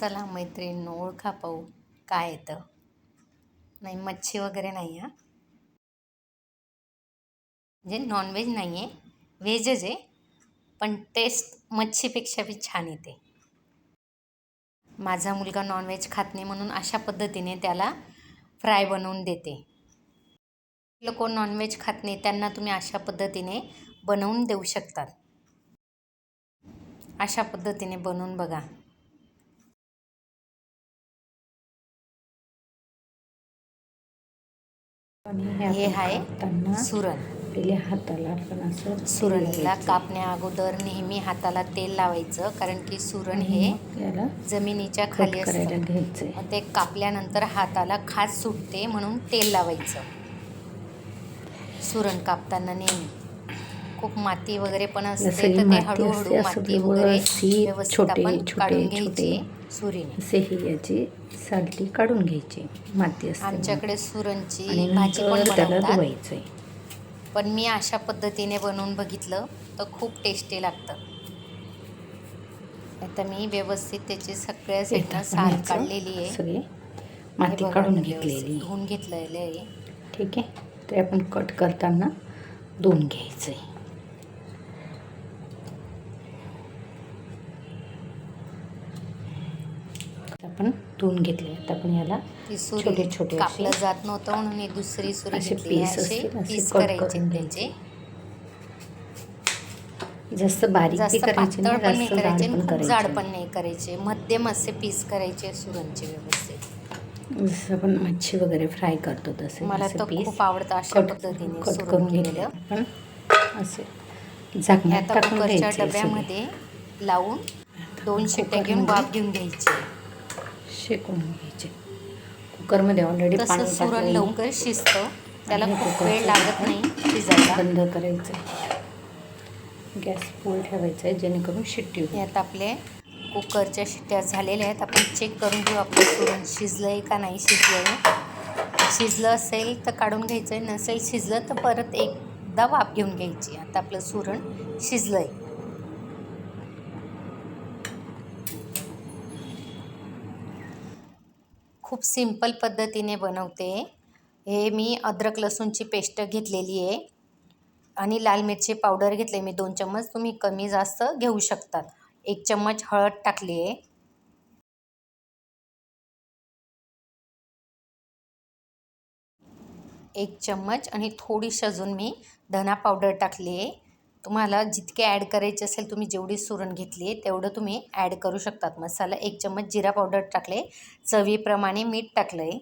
चला मैत्रिणींनो, ओळखा पाहू काय येतं. नाही, मच्छी वगैरे नाही हां, म्हणजे नॉनव्हेज नाही आहे, व्हेजच आहे. पण टेस्ट मच्छीपेक्षा बी छान येते. माझा मुलगा नॉनव्हेज खात नाही म्हणून अशा पद्धतीने त्याला फ्राय बनवून देते. कोण नॉनव्हेज खात नाही त्यांना तुम्ही अशा पद्धतीने बनवून देऊ शकतात. अशा पद्धतीने बनवून बघा. हे आहे सुरण. पहिले हाताला आपण असं सुरणला कापण्या अगोदर नेहमी हाताला तेल लावायचं, कारण की सुरण हे जमिनीच्या खाली असतं. घ्यायचं. ते कापल्यानंतर हाताला खाज सुटते म्हणून तेल लावायचं. सुरण कापताना नेहमी खूप माती वगैरे पण असते, तर ते हळूहळू माती वगैरे व्यवस्थित आपण काढून घ्यायची सुरीने. असे ही याची सालटी काढून घ्यायची. माती असते आमच्याकडे सुरणची भाजी पण बनवतात, पण मी अशा पद्धतीने बनवून बघितलं तर खूप टेस्टी लागतं. आता मी व्यवस्थित त्याची सगळ्या साईडला साल काढलेली आहे, सगळी माती काढून घेतलेली, धुवून घेतलेली आहे. ठीक आहे. ते आपण कट करताना धुवून घ्यायचं आहे. आपण धुवून घेतले. आता आपण याला छोटे छोटे कापलं जात नव्हतं म्हणून एक दुसरी सुरी घेतली. असे पीस करायचे त्याचे. जास्त बारीक जास्त पातळ पण नाही करायचे, खूप जाड करायचे. पण नाही करायचे, मध्यम असे पीस करायचे सुरणचे व्यवस्थित. जसं आपण मच्छी वगैरे फ्राय करतो तसे. मला तर खूप आवडतं अशा पद्धतीने कट सुरण करून केलेलं. आपण असे झाकणात टाकून कुकरच्या घ्यायचे. डब्यामध्ये लावून 2 शिट्ट्या घेऊन वाफ घेऊन घ्यायची, शेकून घ्यायचे. कुकरमध्ये ऑलरेडी पाणी तसं सुरण टाकलं, लवकर शिजतं, त्याला खूप वेळ लागत नाही शिजायला. बंद करायचं, गॅस फुल ठेवायचा आहे जेणेकरून शिट्टी होईल. यात आपले कुकरच्या शिट्ट्या झालेल्या आहेत. आपण चेक करून घेऊ आपलं सुरण शिजलं आहे का नाही शिजलं आहे. शिजलं असेल तर काढून घ्यायचं आहे, नसेल शिजलं तर परत एकदा वाफ घेऊन घ्यायची. आता आपलं सुरण शिजलं आहे. खूप सिंपल पद्धतीने बनवते. हे मी अद्रक लसूणची पेस्ट घेतलेली आहे आणि लाल मिरची पावडर घेतली मी 2 चम्मच. तुम्ही कमी जास्त घेऊ शकतात. 1 चम्मच हळद टाकली आहे. एक चम्मच आणि थोडीशी अजून मी धना पावडर टाकली आहे. तुम्हाला जितके ॲड करायचे असेल, तुम्ही जेवढी सुरण घेतली आहे तेवढं तुम्ही ॲड करू शकतात. मसाला 1 चम्मच जिरा पावडर टाकले, चवीप्रमाणे मीठ टाकलं आहे.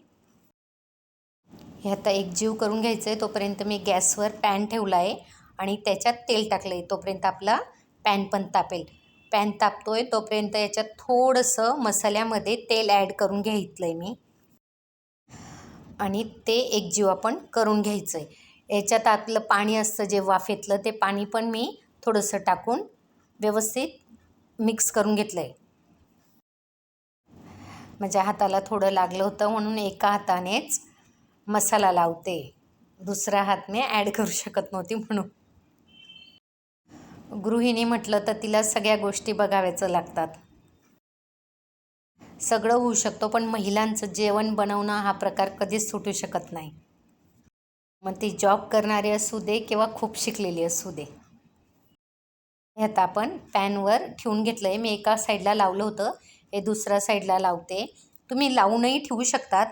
हे आता एकजीव करून घ्यायचं आहे. तोपर्यंत मी गॅसवर पॅन ठेवला आहे आणि त्याच्यात तेल टाकलं आहे. तोपर्यंत आपला पॅन पण तापेल. पॅन तापतो आहे तोपर्यंत याच्यात थोडंसं मसाल्यामध्ये तेल ॲड करून घेतलं आहे मी आणि ते एकजीव आपण करून घ्यायचं आहे. याच्यात आपलं पाणी असतं जे वाफेतलं, ते पाणी पण मी थोडंसं टाकून व्यवस्थित मिक्स करून घेतलं आहे. माझ्या हाताला थोडं लागलं होतं म्हणून एका हातानेच मसाला लावते, दुसरा हात मी ॲड करू शकत नव्हती म्हणून. गृहिणी म्हटलं तर तिला सगळ्या गोष्टी बघाव्याचं लागतात. सगळं होऊ शकतं, पण महिलांचं जेवण बनवणं हा प्रकार कधीच सुटू शकत नाही. मग ती जॉब करणारी असू दे किंवा खूप शिकलेली असू दे. हे आता आपण पॅनवर ठेवून घेतलं आहे. मी एका साईडला लावलं होतं, हे दुसऱ्या साईडला लावते. तुम्ही लावूनही ठेवू शकतात.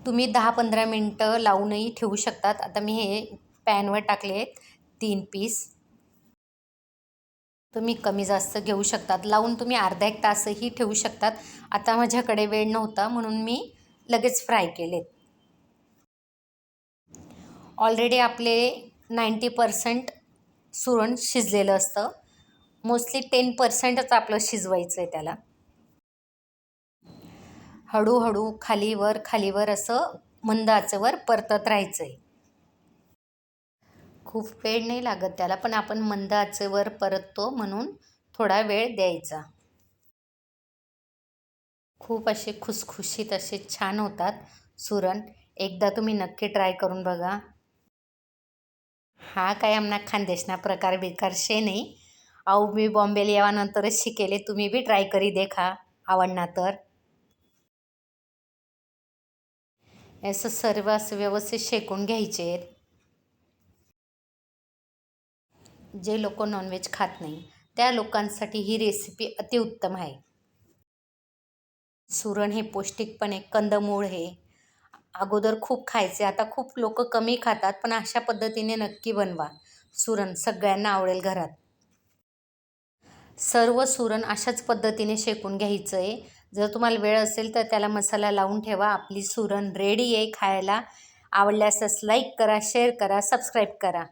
तुम्ही 10-15 मिनटं लावूनही ठेवू शकतात. आता मी हे पॅनवर टाकले आहेत 3 पीस. तुम्ही कमी जास्त घेऊ शकतात. लावून तुम्ही अर्धा 1 तासही ठेवू शकतात. आता माझ्याकडे वेळ नव्हता म्हणून मी लगेच फ्राय केलेत. ऑलरेडी आपले 90% सुरण शिजलेलं असतं. मोस्टली 10%च आपलं शिजवायचं आहे त्याला. हळूहळू खालीवर असं मंद आचेवर परतत राहायचं आहे. खूप वेळ नाही लागत त्याला, पण आपण मंद आचेवर परततो म्हणून थोडा वेळ द्यायचा. खूप असे खुसखुशीत असे छान होतात सुरण. एकदा तुम्ही नक्की ट्राय करून बघा. हा काय आमना खानदेशना प्रकार बेकार शे नाही. अहो मी बॉम्बेला यावानंतरच शिकेले, तुम्ही बी ट्राय करी देखा आवडना तर. असं सर्व असं व्यवस्थित शेकून घ्यायचे. जे लोक नॉनव्हेज खात नाही त्या लोकांसाठी ही रेसिपी अतिउत्तम आहे. सुरण हे पौष्टिक पण आहे, कंदमूळ हे अगोदर खूप खायचे, आता खूप लोक कमी खातात, पण अशा पद्धतीने नक्की बनवा. सुरण सगळ्यांना आवडेल घरात. सर्व सुरण अशाच पद्धतीने शेकून घ्यायचं आहे. जर तुम्हाला वेळ असेल तर त्याला मसाला लावून ठेवा. आपली सुरण रेडी आहे खायला. आवडल्यास लाईक करा, शेअर करा, सबस्क्राईब करा.